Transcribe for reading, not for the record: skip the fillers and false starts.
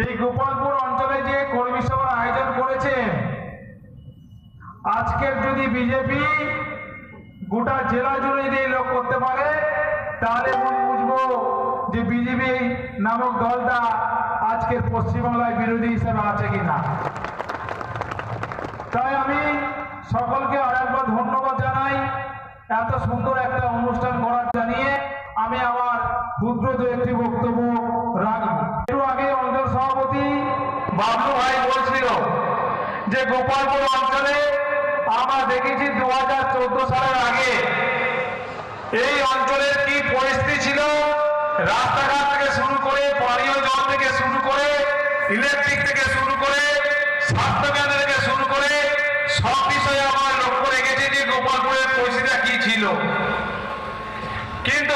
এই গোপালপুর অঞ্চলে যে কর্মী সভার আয়োজন করেছেন, আজকের যদি বিজেপি গোটা জেলা জুড়ে যদি লোক করতে পারে, তাহলে বুঝবো যে বিজেপি নামক দলটা আজকের পশ্চিমবাংলায় বিরোধী হিসেবে আছে কিনা। তাই আমি সকলকে আরেকবার ধন্যবাদ জানাই এত সুন্দর একটা অনুষ্ঠান করার জানিয়ে আমি আমার ক্ষুদ্র দু একটি বক্তব্য রাখব। একটু আগে অঞ্চল সভাপতি বাবলু ভাই বলছিল যে গোপালপুর অঞ্চলে আমরা দেখেছি 2014 সালের আগে এই অঞ্চলের কি পরিস্থিতি ছিল, রাস্তাঘাট থেকে শুরু করে, পানীয় জল থেকে শুরু করে, ইলেকট্রিক থেকে শুরু করে, স্বাস্থ্যকেন্দ্র থেকে শুরু করে সব বিষয়ে আমরা লক্ষ্য রেখেছি যে গোপালপুরের পরিস্থিতিটা কি ছিল। কিন্তু